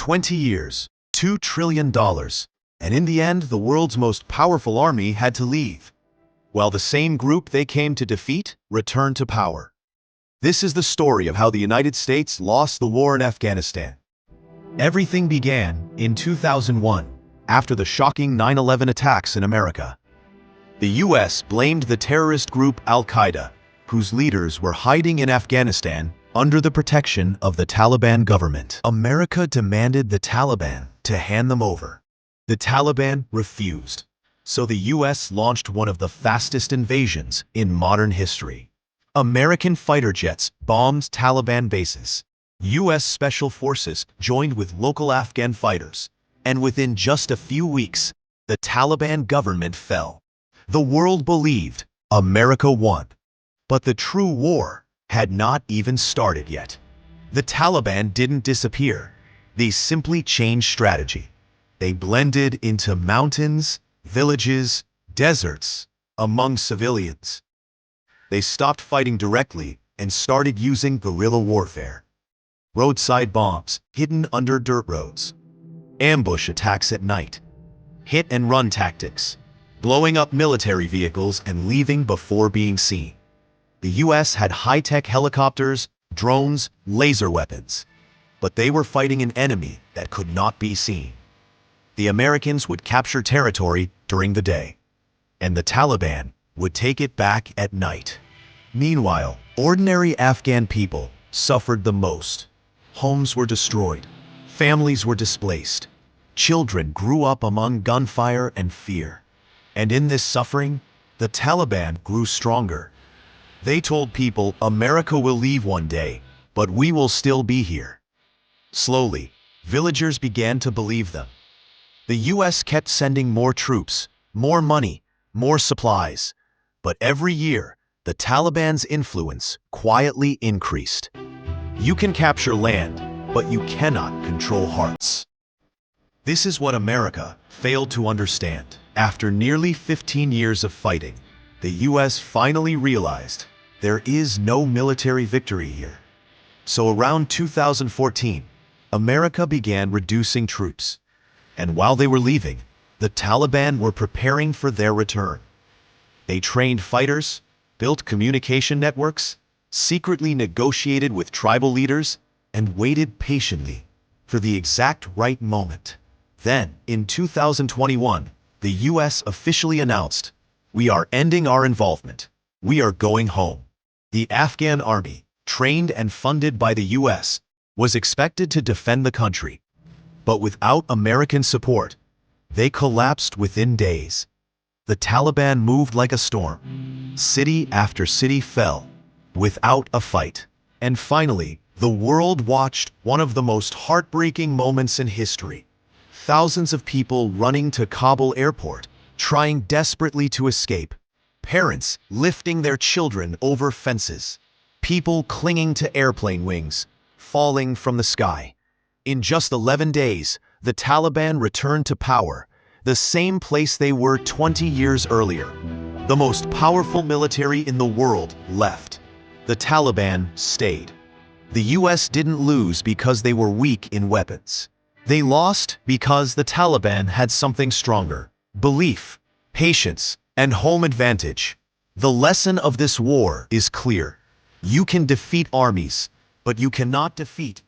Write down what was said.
20 years, $2 trillion, and in the end, the world's most powerful army had to leave, while the same group they came to defeat returned to power. This is the story of how the United States lost the war in Afghanistan. Everything began in 2001, after the shocking 9/11 attacks in America. The US blamed the terrorist group Al-Qaeda, whose leaders were hiding in Afghanistan under the protection of the Taliban government. America demanded the Taliban to hand them over. The Taliban refused, so the US launched one of the fastest invasions in modern history. American fighter jets bombed Taliban bases. US Special Forces joined with local Afghan fighters, and within just a few weeks, the Taliban government fell. The world believed America won, but the true war had not even started yet. The Taliban didn't disappear. They simply changed strategy. They blended into mountains, villages, deserts, among civilians. They stopped fighting directly and started using guerrilla warfare. Roadside bombs hidden under dirt roads. Ambush attacks at night. Hit-and-run tactics. Blowing up military vehicles and leaving before being seen. The US had high-tech helicopters, drones, laser weapons. But they were fighting an enemy that could not be seen. The Americans would capture territory during the day, and the Taliban would take it back at night. Meanwhile, ordinary Afghan people suffered the most. Homes were destroyed. Families were displaced. Children grew up among gunfire and fear. And in this suffering, the Taliban grew stronger. They told people, America will leave one day, but we will still be here. Slowly, villagers began to believe them. The US kept sending more troops, more money, more supplies. But every year, the Taliban's influence quietly increased. You can capture land, but you cannot control hearts. This is what America failed to understand. After nearly 15 years of fighting, the US finally realized there is no military victory here. So around 2014, America began reducing troops. And while they were leaving, the Taliban were preparing for their return. They trained fighters, built communication networks, secretly negotiated with tribal leaders, and waited patiently for the exact right moment. Then, in 2021, the US officially announced, "We are ending our involvement. We are going home." The Afghan army, trained and funded by the US, was expected to defend the country. But without American support, they collapsed within days. The Taliban moved like a storm. City after city fell, without a fight. And finally, the world watched one of the most heartbreaking moments in history. Thousands of people running to Kabul airport, trying desperately to escape. Parents lifting their children over fences. People clinging to airplane wings, falling from the sky. In just 11 days, the Taliban returned to power, the same place they were 20 years earlier. The most powerful military in the world left. The Taliban stayed. The US didn't lose because they were weak in weapons. They lost because the Taliban had something stronger: belief, patience, and home advantage. The lesson of this war is clear. You can defeat armies, but you cannot defeat